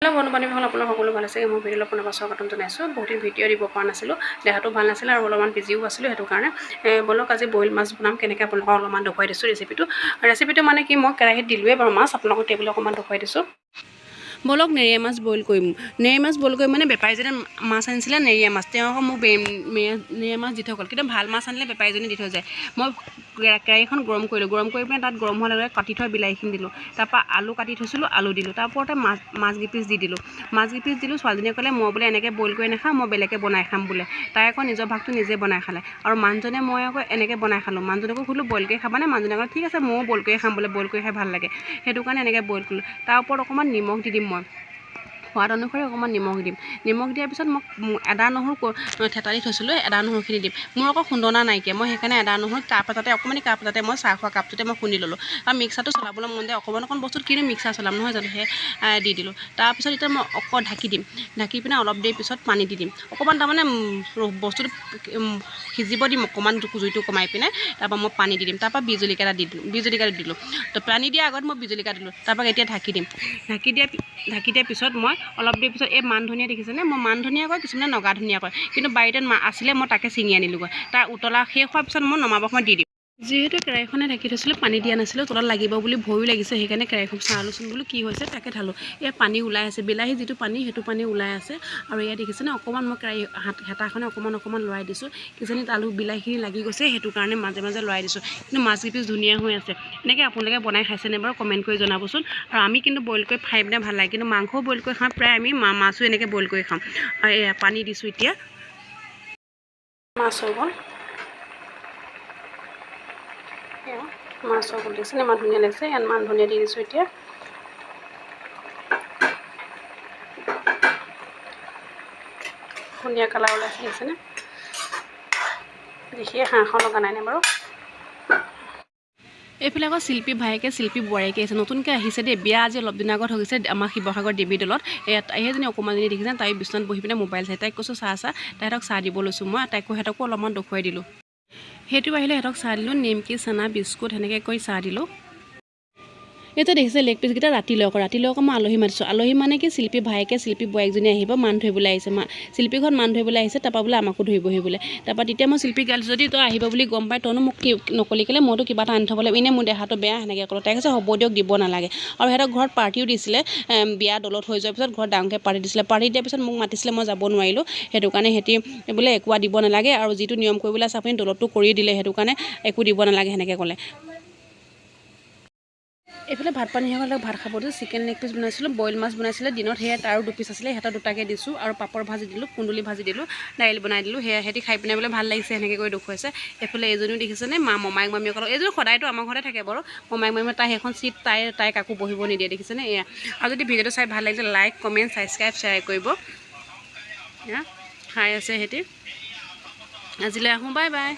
Hello' বন্ধু বান্ধৱীসকল, আপোনালোক সকলো ভাল আছে। মোৰ ভিডিঅ'লৈ পুনৰ স্বাগতম জনাইছোঁ। বহুত দিন ভিডিঅ' দিব পৰা নাছিলোঁ, দেহাটো ভাল নাছিলে আৰু অলপমান বিজিও আছিলোঁ। সেইটো কাৰণে বলক আজি বইল মাছ বনাম। কেনেকৈ আপোনালোকক অলপমান দেখুৱাই দিছোঁ ৰেচিপিটো মানে কি, মই কেৰাহীত দিলোঁৱে বাৰু মাছ, আপোনালোকক টেবুলত অকণমান দেখুৱাই দিছোঁ। বলক নেৰিয়া মাছ বইল কৰিম। নেৰিয়া মাছ বইল কৰিম মানে বেপাৰীজনে মাছ আনিছিলে নেৰিয়া মাছ, তেওঁ আকৌ মোক নেৰিয়া মাছ দি থৈ গ'ল। কিন্তু ভাল মাছ আনিলে বেপাৰীজনে দি থৈ যায়। মই কেৰাহীখন গৰম কৰিলোঁ, গৰম কৰি পিনে তাত গৰম হোৱাৰ লগে লগে কাটি থোৱা বিলাহীখিনি দিলোঁ। তাৰপৰা আলু কাটি থৈছিলোঁ, আলু দিলোঁ। তাৰ ওপৰতে মাছ কেইপিচ দি দিলোঁ। ছোৱালীজনীয়ে ক'লে মই বোলে এনেকৈ বইল কৰি নাখাওঁ, মই বেলেগে বনাই খাম বোলে। তাই আকৌ নিজৰ ভাগটো নিজে বনাই খালে আৰু মানুহজনে মই আকৌ এনেকৈ বনাই খালোঁ। মানুহজনকো সুধিলোঁ বইল কৰি খাবানে? মানুহজনে ক'লে ঠিক আছে, ময়ো বইল কৰি খাম বোলে, বইল কৰি খাই ভাল লাগে। সেইটো কাৰণে এনেকৈ বইল কৰিলোঁ। তাৰ ওপৰত অকণমান নিমখ দি দিম, মই সোৱাদ অনুসৰি অকণমান নিমখ দিম। নিমখ দিয়াৰ পিছত মই আদা নহৰু থেতা দি থৈছিলোঁ, আদা নহৰুখিনি দিম। মোৰ আকৌ খুন্দনা নাইকিয়া, মই সেইকাৰণে আদা নহৰু কাপ এটাতে অকণমানি কাপ এটাতে মই চাহ খোৱা কাপটোতে মই খুন্দি ল'লোঁ। আৰু মিক্সাৰটো চলাবলৈ মন যায়, অকণমান বস্তুত কিনো মিক্সাৰ চলাম নহয় জানো, সেই দি দিলোঁ। তাৰপিছত এতিয়া মই ঢাকি দিম। ঢাকি পিনে অলপ দেৰি পিছত পানী দি দিম। অকণমান তাৰমানে বস্তুটো সিজিব দিম, অকণমান জুইটো কমাই পিনে। তাৰপৰা মই পানী দি দিম। তাৰপৰা বিজলকীয়া এটা দি দিলোঁ। তো পানী দিয়াৰ আগত মই বিজলকীয়া দিলোঁ। তাৰপৰা এতিয়া ঢাকি দিম। ঢাকি দিয়াৰ পিছত মই অলপ দেৰি পিছত এই মান ধনিয়া দেখিছেনে, মই মান ধনিয়া কয়, কিছুমানে নগা ধনিয়া কয়, কিন্তু বাৰীতে আছিলে, মই তাকে ছিঙি আনিলোঁগৈ। তাৰ উতলা শেষ হোৱাৰ পিছত মই নমাবৰ সময়ত দি দিম। যিহেতু কেৰাহীখনে ঢাকি থৈছিলোঁ, পানী দিয়া নাছিলোঁ, তলত লাগিব বুলি ভয়ো লাগিছে, সেইকাৰণে কেৰাহীখন চালোচোন বোলো কি হৈছে, তাকে ঢালোঁ। এয়া পানী ওলাই আছে, বিলাহী যিটো পানী সেইটো পানী ওলাই আছে। আৰু এয়া দেখিছেনে, অকণমান মই হেতাখনে অকণমান লৰাই দিছোঁ। কিজানি আলু বিলাহীখিনি লাগি গৈছে, সেইটো কাৰণে মাজে মাজে লৰাই দিছোঁ। কিন্তু মাছ কেইপিচ ধুনীয়া হৈ আছে। এনেকৈ আপোনালোকে বনাই খাইছেনে বাৰু কমেণ্ট কৰি জনাবচোন। আৰু আমি কিন্তু বইল কৰি খাই পিনে ভাল লাগে, কিন্তু মাংসও বইল কৰি খাওঁ, প্ৰায় আমি মাছো এনেকৈ বইল কৰি খাওঁ। আৰু এয়া পানী দিছোঁ, এতিয়া মাছ হৈ গ'ল। মাছৰ গোল দিছে, ইমান ধুনীয়া লাগিছে। ইয়াত মান ধনিয়া দি দিছোঁ। এতিয়া ধুনীয়া কালাৰ ওলাইছে, দেখিছেনে? দেখিয়ে খাওঁ খাওঁ লগা নাইনে বাৰু? এইফালে আকৌ শিল্পী ভায়েকে শিল্পী বোৱাৰীকে আহিছে, নতুনকৈ আহিছে দেই। বিয়া আজি অলপ দিনৰ আগত হৈ গৈছে আমাৰ শিৱসাগৰ দেৱী দলত। সেইজনী অকণমানজনী দেখিছেনে, তাই বিচনাত বহি পিনে মোবাইল চাই। তাইক কৈছোঁ চাহ তাইহঁতক চাহ দিব লৈছোঁ মই। সিহঁতকো অলপমান দেখুৱাই দিলোঁ। সেইটো আহিলে সিহঁতক চাহ দিলোঁ, নিমকি চানা বিস্কুট সেনেকৈ কৰি চাহ দিলোঁ। এতিয়া দেখিছে লেগ পিচকেইটা ৰাতিলৈ আকৌ মই আলহী মাতিছোঁ। আলহী মানে কি, শিল্পী ভায়েকে শিল্পী বোৱাৰীজনী আহিব, মান ধৰিবলৈ আহিছে। শিল্পী ঘৰত মান ধৰিবলৈ আহিছে, তাৰপৰা বোলে আমাকো ধৰিবহি বোলে। তাৰপৰা তেতিয়া মই শিল্পীক গালি, যদি তই আহিব বুলি গম পাই তইনো মোক কি নকলি কেলে, মইতো কিবা এটা আনি থ'ব লাগিব, এনেই মোৰ দেহাটো বেয়া সেনেকৈ ক'লোঁ। তাই কৈছে হ'ব দিয়ক, দিব নালাগে। আৰু সিহঁতক ঘৰত পাৰ্টিও দিছিলে, বিয়া দলত হৈ যোৱাৰ পিছত ঘৰত ডাঙৰকৈ পাৰ্টি দিছিলে। পাৰ্টি দিয়াৰ পিছত মোক মাতিছিলে, মই যাব নোৱাৰিলোঁ। সেইটো কাৰণে সিহঁতি বোলে একো দিব নালাগে, আৰু যিটো নিয়ম কৰিবলৈ আছে আপুনি দলতটো কৰি দিলে, সেইটো কাৰণে একো দিব নালাগে সেনেকৈ ক'লে। এইফালে ভাত পানী হৈ গ'ল, ভাত খাব দিছোঁ। চিকেন লেগ পিচ বনাইছিলোঁ, বইল মাছ বনাইছিলে দিনত, সেয়া তাৰো 2 পিচ আছিলে, সিহঁতৰ 2টাকৈ দিছোঁ। আৰু পাপৰ ভাজি দিলোঁ, কুন্দুলি ভাজি দিলোঁ, দাইল বনাই দিলোঁ। সিহঁতি খাই পিনে বোলে ভাল লাগিছে, সেনেকৈ কৰি দেখুৱাইছে। এইফালে এইজনীও দেখিছেনে, মমায়েক মামীয়েকৰ, এইজনী সদায়তো আমাৰ ঘৰতে থাকে বাৰু। মমায়েক মামীয়ে তাই সেইখন চিট তাই কাকো বহিব নিদিয়ে, দেখিছেনে? এয়া। আৰু যদি ভিডিঅ'টো চাই ভাল লাগিছে, লাইক কমেণ্ট ছাবস্ক্ৰাইব শ্বেয়াৰ কৰিব। খাই আছে সিহঁতি। আজিলৈ আহোঁ, বাই বাই।